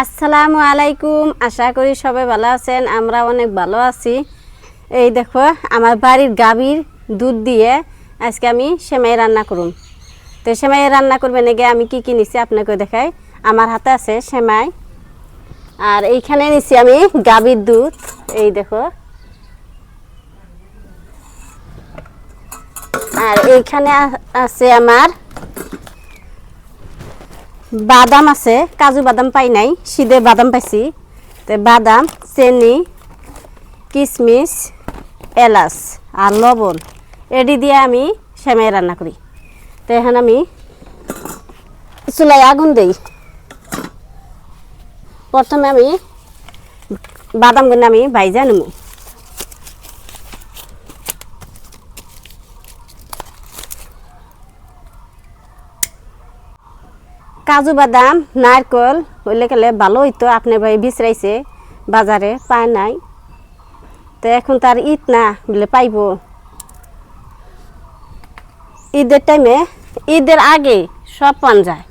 আসসালামু আলাইকুম। আশা করি সবাই ভালো আছেন, আমরা অনেক ভালো আছি। এই দেখো আমার বাড়ির গাভীর দুধ দিয়ে আজকে আমি সেমাই রান্না করুম। তো সেমাই রান্না করবেন আগে আমি কি কি নিছি আপনাকে দেখাই। আমার হাতে আছে সেমাই, আর এইখানে নিছি আমি গাভীর দুধ। এই দেখো, আর এইখানে আছে আমার বাদাম আছে, কাজু বাদাম পাই নাই, সিধে বাদাম পাইছি। তো বাদাম, চেনি, কিশমিশ, এলাচ আর লবণ এডি দিয়ে আমি সেমাই রান্না করি। তো এখন আমি চুলায় আগুন দেই। প্রথমে আমি বাদামগুলো আমি ভাইজা নেব। কাজু বাদাম নারকল হইলে গেলে ভালো হইতো, আপনার ভাই বিচরাইছে বাজারে পায় নাই। তো এখন তার ঈদ না বলে পাইব। ঈদের টাইমে, ঈদের আগে সব পান যায়।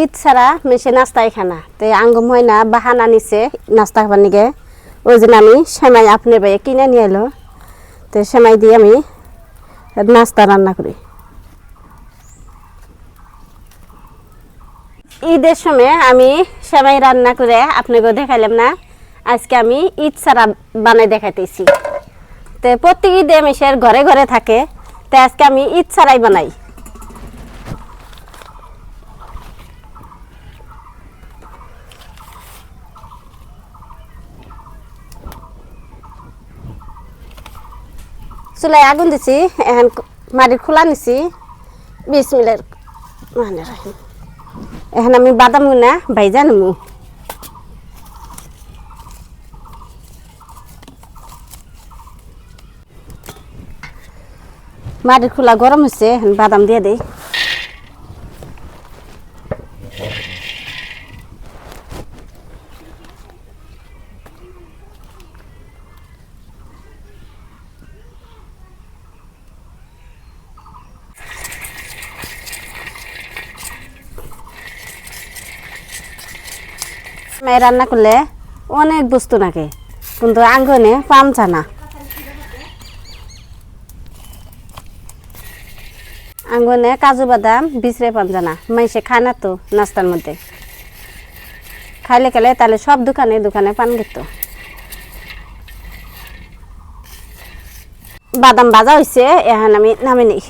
ঈদ ছাড়া মেশে নাস্তাই খানা। তো আঙ্গম হয় না, বাহানা নিছে নাস্তা খাবার নিগে। ওই জন্য আমি সেমাই আপনার ভাইয়ে কিনে নিয়ে এলো। তো সেমাই দিয়ে আমি নাস্তা রান্না করি। ঈদের সময় আমি সেমাই রান্না করে আপনাকে দেখাইলাম না, আজকে আমি ঈদ ছাড়া বানাই দেখাইতেছি। তো প্রত্যেক ঈদে মেশের ঘরে ঘরে থাকে, তো আজকে আমি ঈদ ছাড়াই বানাই। চুলায় আগুন দিছি, এখন মাটির খোলা নিছি। বিসমিল্লাহির রহমানির রহিম। এখন আমি বাদাম গুনা ভাইজা নেবো। মাটির খোলা গরম হচ্ছে, এখন বাদাম দিয়ে দেই। সেমাই রান্না করলে অনেক বস্তু লাগে, কিন্তু আঙ্গনে পাম জানা। আঙ্গনে কাজু বাদাম বিচরে পাম জানা, মাইসে খায় না তো নাস্তার মধ্যে। খাইলে খেলে তাহলে সব দোকানে দোকানে পান গেত। বাদাম ভাজা হয়েছে, এখন আমি নামে নিই।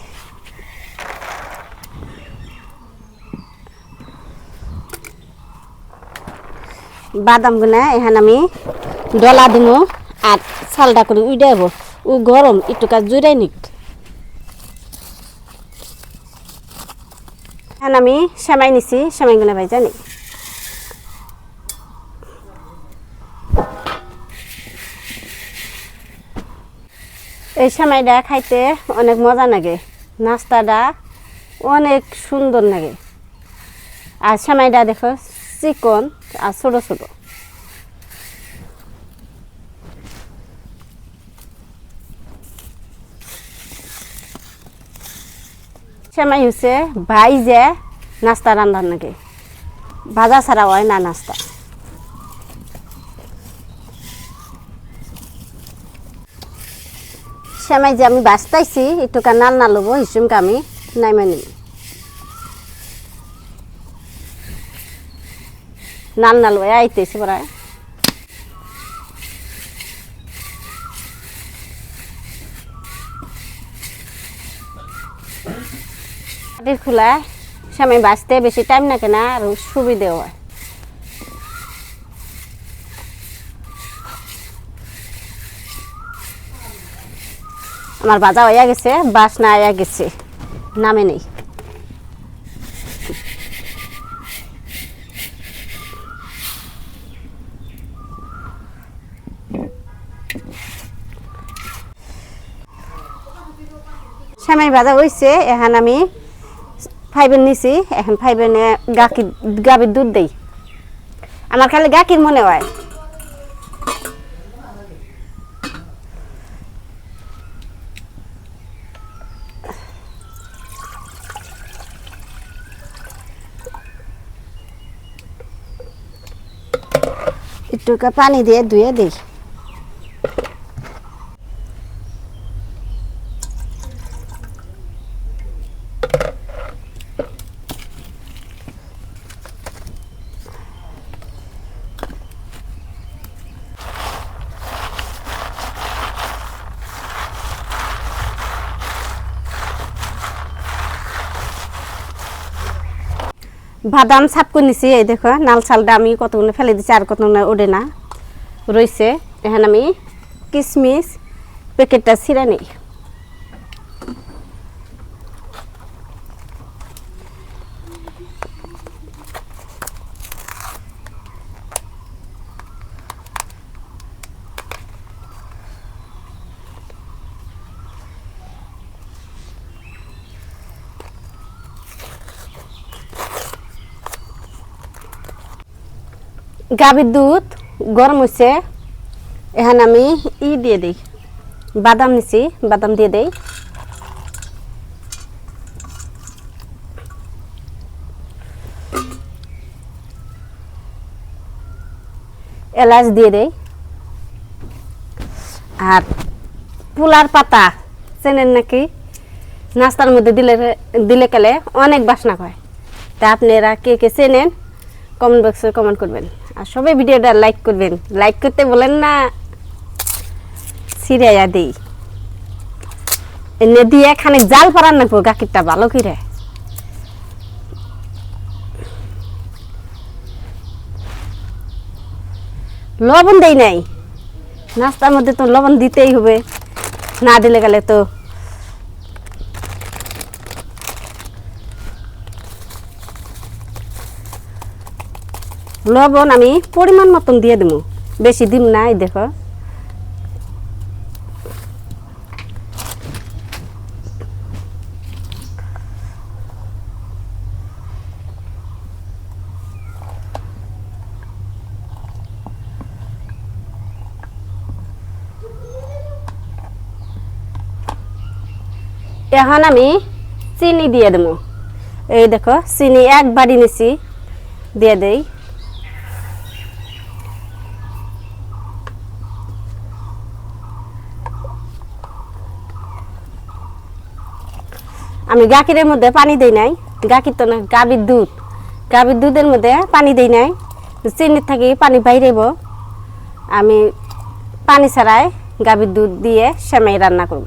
বাদাম গুনা এখন আমি ডলা দিব, আর চালটা করে উইডাইব। ও গরম, একটু কাজ জুড়াই নিক। এখন আমি সেমাই নিছি, সেমাই গুনা ভাই জানি। এই সেমাইটা খাইতে অনেক মজা লাগে, নাস্তাটা অনেক সুন্দর লাগে। আর সেমাইটা দেখো চিকন আর ছোট ছোট। সেমাই হচ্ছে ভাইজে নাস্তা রান্নার নাকি, ভাজা ছাড়া হয় না নাস্তা। সেমাই যে আমি বাঁচতাইছি একটুকা নাল না লব, হিসুমকে আমি নাইমা নিই। নাল নাল হয়ে আইতেছি প্রায়। মাটির খোলা সেমাই বাঁচতে বেশি টাইম লাগে না, আর সুবিধে হয়। আমার ভাজা হইয়া গেছে, বাসনা আইয়া গেছে, নামে নেই। সেমাই ভাজা হয়েছে, এখন আমি ফাইবেন নিছি। এখন ফাইবেনে গাভীর দুধ দেই। আমার খালি গাখির মনে হয়। একটু পানি দিয়ে ধুয়ে দিই। বাদাম সাপ করে নিছি, এই দেখো নাল চালটা আমি কতগুলো ফেলে দিচ্ছি, আর কতগুলো ওঠে না রয়েছে। এখন আমি কিশমিশ প্যাকেটটা ছিঁড়ে নিই। গাভীর দুধ গরম হয়েছে, এখন আমি দিয়ে দিই, বাদাম নিছি, বাদাম দিয়ে দেই। এলাচ দিয়ে দেই, আর পুলার পাতা চেনেন নাকি? নাস্তার মধ্যে দিলে দিলে গেলে অনেক বাসনা হয়। তা আপনারা কে কে চেনেন কমেন্ট বক্সে কমেন্ট করবেন, আর সবাই ভিডিওটা লাইক করবেন। লাইক করতে বলেন না, ছিড়াইয়া দিই এনে দিয়ে খানিক জাল পারান নাকবো গাখিরটা ভালো করে। লবণ দেই নাই, নাস্তার মধ্যে তো লবণ দিতেই হবে, না দিলে গেলে তো লবণ আমি পরিমাণ মতন দিয়ে দেবো, বেশি দিম না। এই দেখো এখন আমি চিনি দিয়ে দেবো। এই দেখো চিনি এক বাড়ি নিছি, দিয়ে দেই। আমি গাখিরের মধ্যে পানি দেই নাই, গাখির তো না গাভীর দুধ, গাভীর দুধের মধ্যে পানি দেই নাই, চিনির থাকি পানি বাইরেব। আমি পানি ছাড়াই গাভীর দুধ দিয়ে সেমাই রান্না করব।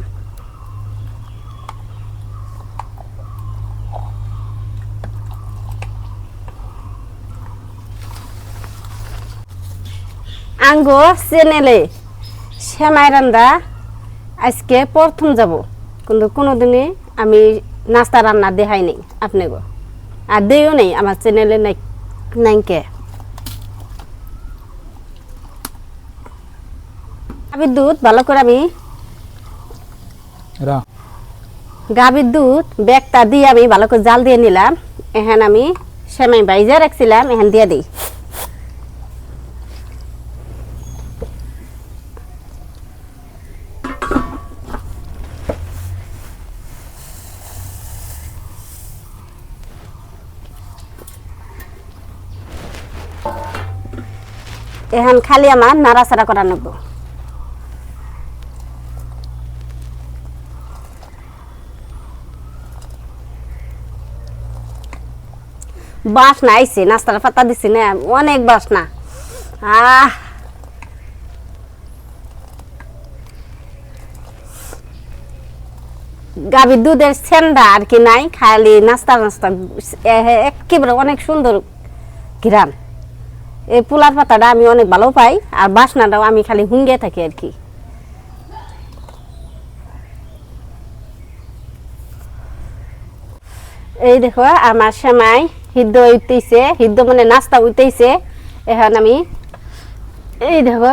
আঙ্গো চ্যানেলে সেমাই রান্না আজকে প্রথম যাব, কিন্তু কোনোদিনই আমি নাস্তা রান্না দেখাই নেই আপনাকে, আর দেও নেই আমার চ্যানেলে নাইকে। গাভীর দুধ ভালো করে আমি গাভীর দুধ ব্যাগটা দিয়ে আমি ভালো করে জাল দিয়ে নিলাম। এখন আমি সেমাই বাইজা রাখছিলাম, এখন দিয়ে দিই। এখন খালি আমার নাড়াচাড়া করা নেব। বাসনা আইছে, নাস্তার পাতা দিছি না, অনেক বাসনা। গাভীর দুধের সেন্ডা আর কি নাই, খালি নাস্তা নাস্তা একেবারে অনেক সুন্দর ঘ্রাণ। এই পুলার পাতাটা আমি অনেক ভালো পাই, আর বাসনাটাও আমি খালি হুঙ্গে থাকি আর কি। এই দেখো আমার সেমাই সিদ্ধ হইতেছে, সিদ্ধ মানে নাস্তা হইতেছে। এখন আমি এই দেখো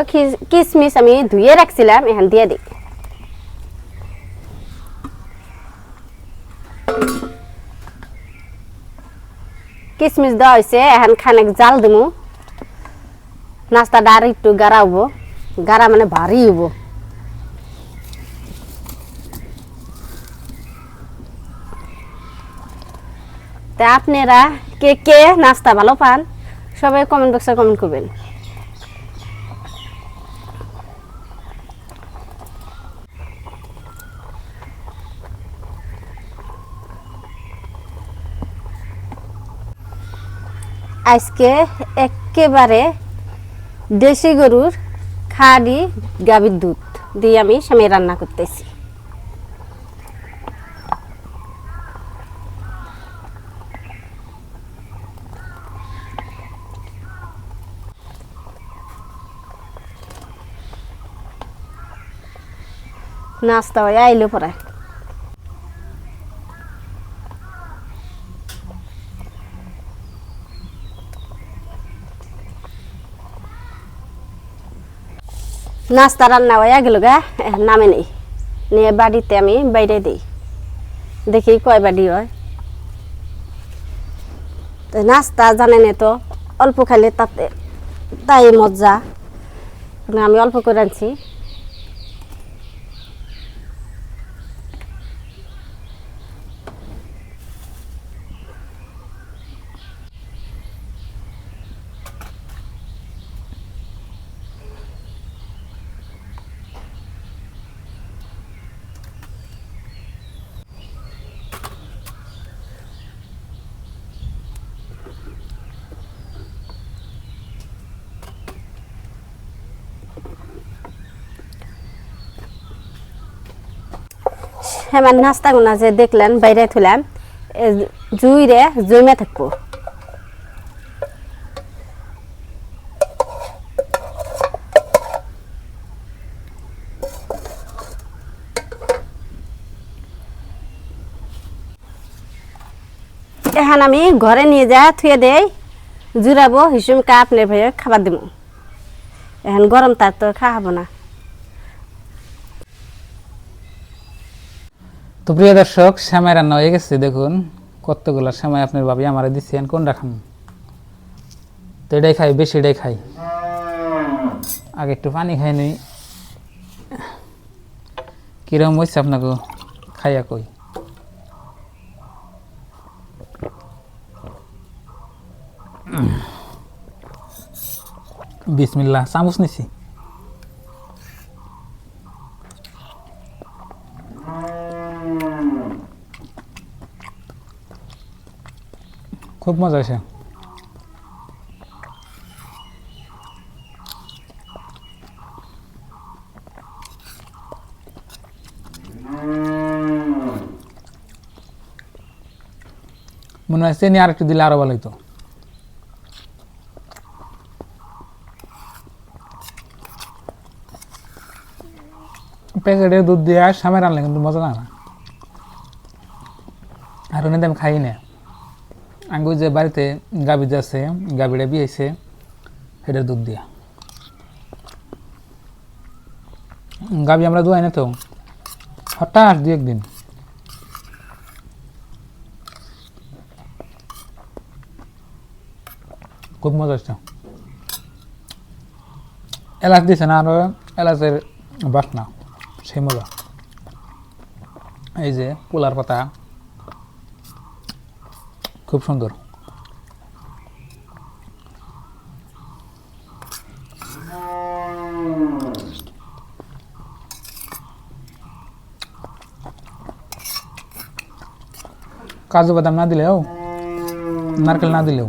কিশমিশ আমি ধুয়ে রাখছিলাম, এখন দিয়ে দিই। কিশমিশ দেওয়া হয়েছে, এখন খানিক জাল দেবো। নাস্তাটা আর একটু গাঢ় হবো, গাঢ় মানে ভারী হবো। তা আপনারা কে কে নাস্তা ভালো পান সবাই কমেন্ট বক্সে কমেন্ট করবেন। আজকে একেবারে দেশি গরুর খাঁটি গাভীর দুধ দিয়ে আমি সেমাই রান্না করতেছি। নাস্তা হয়ে আইলো পরে নাস্তা রান্না হয়ে গেল গা, নামে নেই নিয়ে বাড়িতে আমি বাইরে দিই, দেখি কয় বাড়ি হয়। তো নাস্তা জানেন তো অল্প খাইলে তাতে তাই মজা, আমি অল্প করে আনছি। হ্যাঁ নাস্তা গুনা যে দেখলেন বাইরে থুলাম, জুইরে জমে থাকবো। এখন আমি ঘরে নিয়ে যা থুয়ে দেই, জুড়াবো হিসুম কাপ নেবে খাবার দিব। এখন গরম তার তো খাওয়াবো না। তো প্রিয় দর্শক, সেমাই রান্না হয়ে গেছে। দেখুন কতগুলো সেমাই আপনার ভাবি আমার দিচ্ছেন, কোনটা খাম? তো এটাই খাই, বেশি এটাই খাই। আগে একটু পানি খাই নি, কিরকম হয়েছে আপনাকে খাইয়া কই। বিসমিল্লাহ, চামচ নিছি। খুব মজা হয়েছে। মনে হয় চিনি আর একটু দিলে আরো ভালো হইতো। প্যাকেটের দুধ দিয়ে সেমাই রান্নলে কিন্তু মজা না। আর ওনে আমি খাই না। আঙ্গুর যে বাড়িতে গাভী যে আছে, গাভীটা বিয়েছে সেটার দুধ দিয়া। গাভী আমরা দুয়াই না তো, হঠাৎ দু একদিন। খুব মজা হচ্ছে। এলাচ দিছে না, আরো এলাচের বাসনা, সেই মজা। এই যে পোলার পাতা, খুব সুন্দর। কাজু বাদাম না দিলেও, নারকেল না দিলেও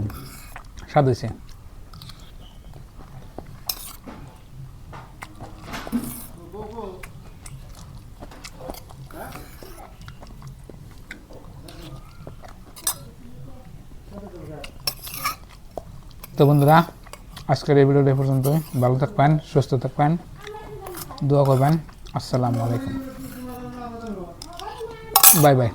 স্বাদ হয়েছে। তো বন্ধুরা, আজকের এই ভিডিওটা পর্যন্ত। ভালো থাকবেন, সুস্থ থাকবেন, দোয়া করবেন। আসসালামু আলাইকুম, বাই বাই।